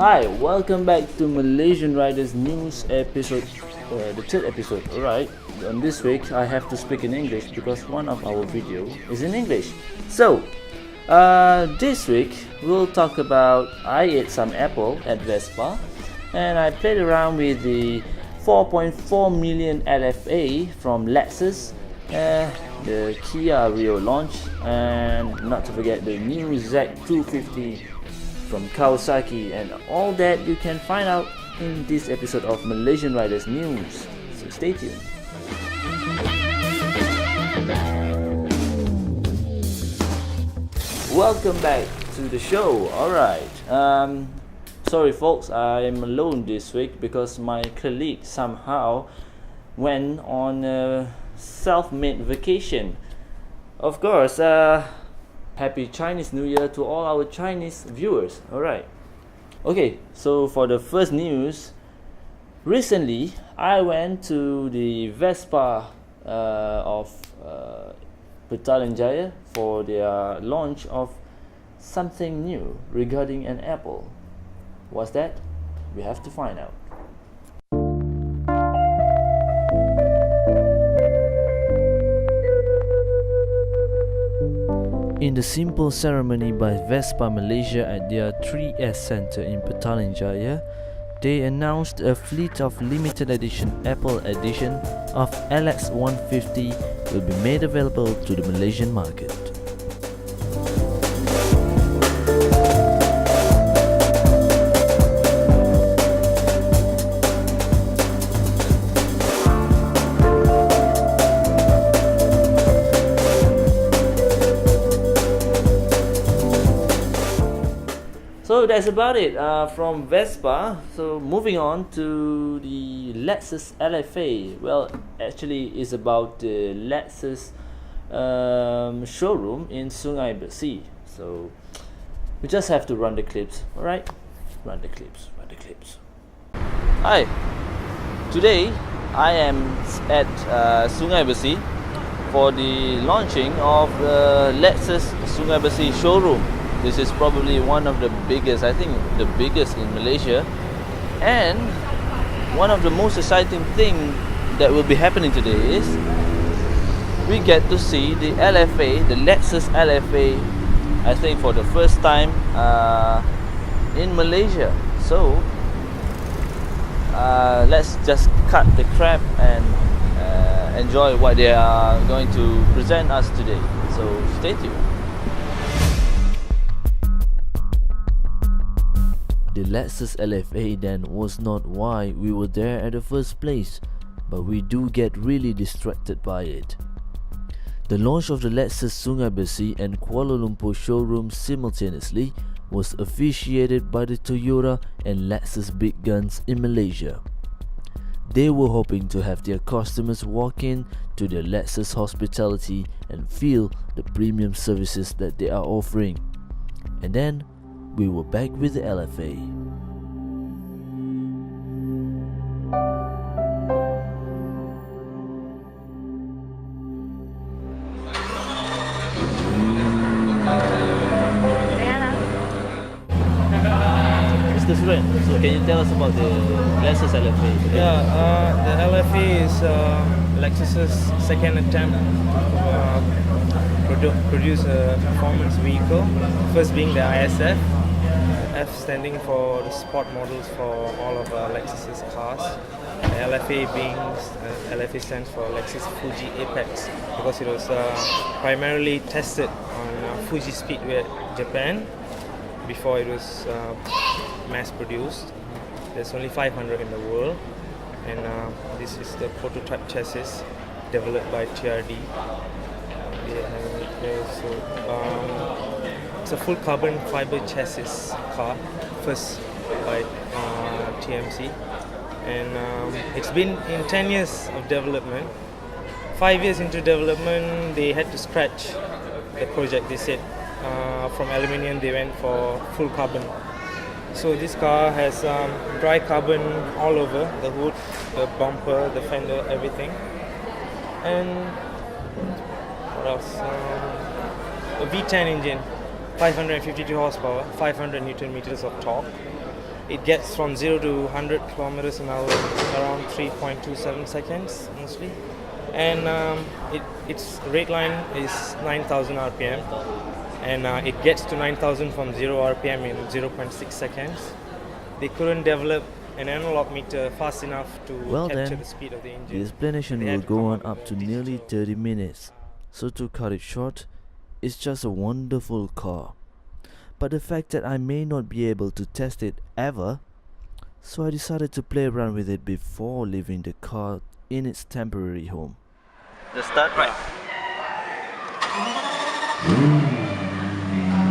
Hi, welcome back to Malaysian Riders News episode, the third episode. Alright, this week I have to speak in English because one of our video is in English. So, this week we'll talk about I ate some apple at Vespa and I played around with the 4.4 million LFA from Lexus, the KIA Rio launch, and not to forget the new Z250 from Kawasaki, and all that you can find out in this episode of Malaysian Riders News. So stay tuned. Welcome back to the show. Alright, sorry folks, I'm alone this week because my colleague somehow went on a self-made vacation. Of course, Happy Chinese New Year to all our Chinese viewers. Alright. Okay, so for the first news, recently I went to the Vespa of Petaling Jaya for their launch of something new regarding an Apple. What's that? We have to find out. In the simple ceremony by Vespa Malaysia at their 3S Center in Petaling Jaya, they announced a fleet of limited edition Apple Edition of LX150 will be made available to the Malaysian market. So that's about it from Vespa. So moving on to the Lexus LFA. Well, actually it's about the Lexus showroom in Sg.Besi. So we just have to run the clips. Alright, run the clips. Hi, today I am at Sg.Besi for the launching of the Lexus Sg.Besi Showroom. This is probably one of the biggest, I think the biggest in Malaysia, and one of the most exciting things that will be happening today is we get to see the LFA, the Lexus LFA, I think for the first time in Malaysia. So let's just cut the crap and enjoy what they are going to present us today. So stay tuned. The Lexus LFA then was not why we were there at the first place, but we do get really distracted by it. The launch of the Lexus Sg.Besi and Kuala Lumpur showroom simultaneously was officiated by the Toyota and Lexus big guns in Malaysia. They were hoping to have their customers walk in to their Lexus hospitality and feel the premium services that they are offering. And then we were back with the LFA. Mr. Suren, so can you tell us about the Lexus LFA? The LFA is Lexus's second attempt to produce a performance vehicle. First being the ISF, F standing for the sport models for all of Lexus's cars. The LFA stands for Lexus Fuji Apex because it was primarily tested on Fuji Speedway Japan before it was mass produced. There's only 500 in the world, and this is the prototype chassis developed by TRD. It's a full carbon fiber chassis car, first by TMC, and it's been in 10 years of development. 5 years into development, they had to scratch the project. They said from aluminium they went for full carbon. So this car has dry carbon all over the hood, the bumper, the fender, everything. And what else? A V10 engine, 552 horsepower, 500 Newton meters of torque. It gets from 0 to 100 kilometers an hour in around 3.27 seconds mostly. And its rate line is 9,000 RPM. And it gets to 9,000 from 0 RPM in 0.6 seconds. They couldn't develop an analog meter fast enough to capture the speed of the engine. The explanation will go on up to nearly 30 minutes. So to cut it short, it's just a wonderful car. But the fact that I may not be able to test it ever, so I decided to play around with it before leaving the car in its temporary home. The start, right.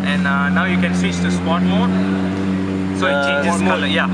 And now you can switch to sport mode. So it changes color, yeah.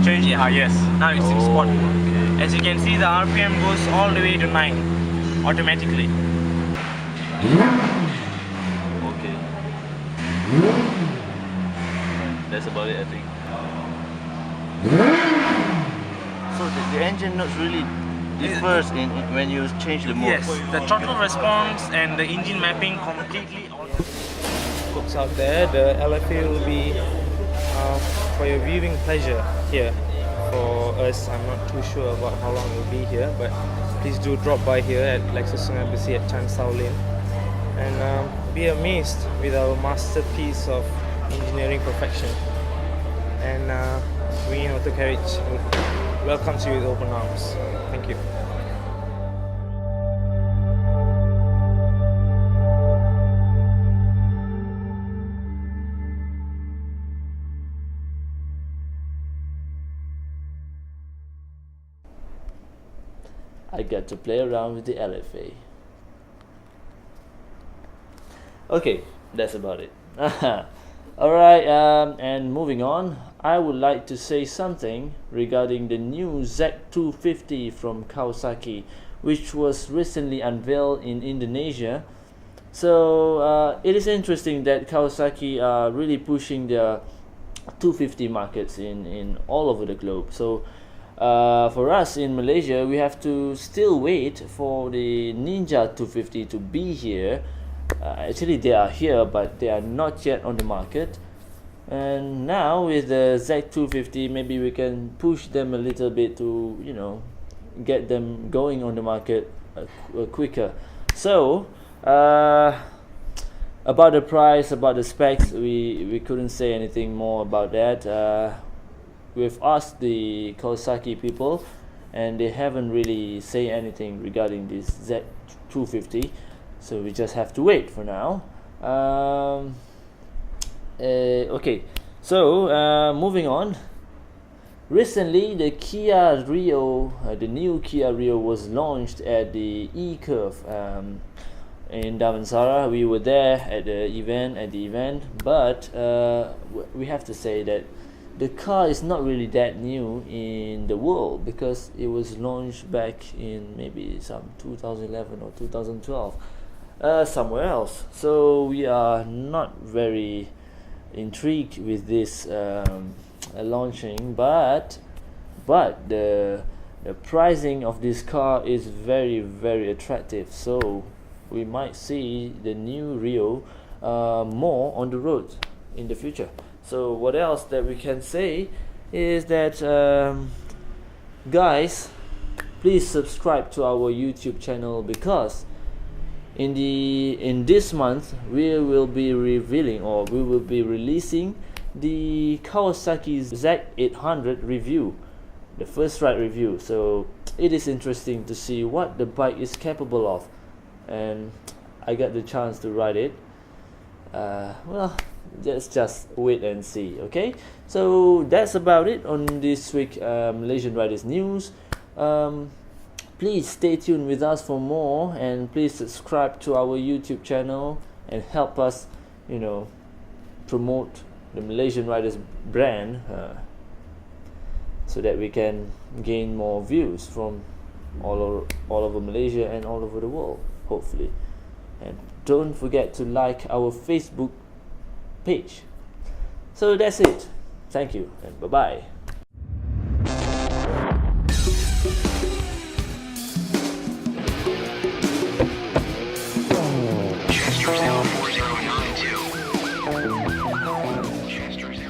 Change it, yes. Now it's in sport mode. As you can see, the RPM goes all the way to 9 automatically. Okay. That's about it, I think. So the engine notes really differs when you change the mode. Yes, the throttle response and the engine mapping completely altered. Folks out there, the LFA will be for your viewing pleasure here. For us, I'm not too sure about how long it will be here, but please do drop by here at Lexus Sg.Besi at Chan Sao Lin and be amazed with our masterpiece of engineering perfection. And Green Auto Carriage welcomes you with open arms. Thank you. I got to play around with the LFA. Okay, that's about it. Alright, and moving on, I would like to say something regarding the new Z250 from Kawasaki, which was recently unveiled in Indonesia. So it is interesting that Kawasaki are really pushing their 250 markets in all over the globe. So for us in Malaysia, we have to still wait for the Ninja 250 to be here. Actually they are here, but they are not yet on the market. And now with the Z250, maybe we can push them a little bit to, you know, get them going on the market quicker. So about the price, about the specs, we couldn't say anything more about that. We've asked the Kawasaki people and they haven't really say anything regarding this Z250, so we just have to wait for now. Okay, so moving on. Recently the Kia Rio, the new Kia Rio was launched at the E-Curve in Damansara. We were there at the event, but we have to say that the car is not really that new in the world, because it was launched back in maybe some 2011 or 2012 somewhere else. So we are not very intrigued with this launching, but the pricing of this car is very, very attractive. So we might see the new Rio more on the road in the future. So what else that we can say is that guys, please subscribe to our YouTube channel, because in this month we will be revealing, or we will be releasing, the Kawasaki Z800 review, the first ride review. So it is interesting to see what the bike is capable of, and I got the chance to ride it. Well, let's just wait and see. Okay, so that's about it on this week Malaysian Riders news. Please stay tuned with us for more, and please subscribe to our YouTube channel and help us, you know, promote the Malaysian Riders brand, so that we can gain more views from all over Malaysia and all over the world, hopefully. And don't forget to like our Facebook page. So that's it. Thank you and bye-bye. Chester 04092. Chester 04092.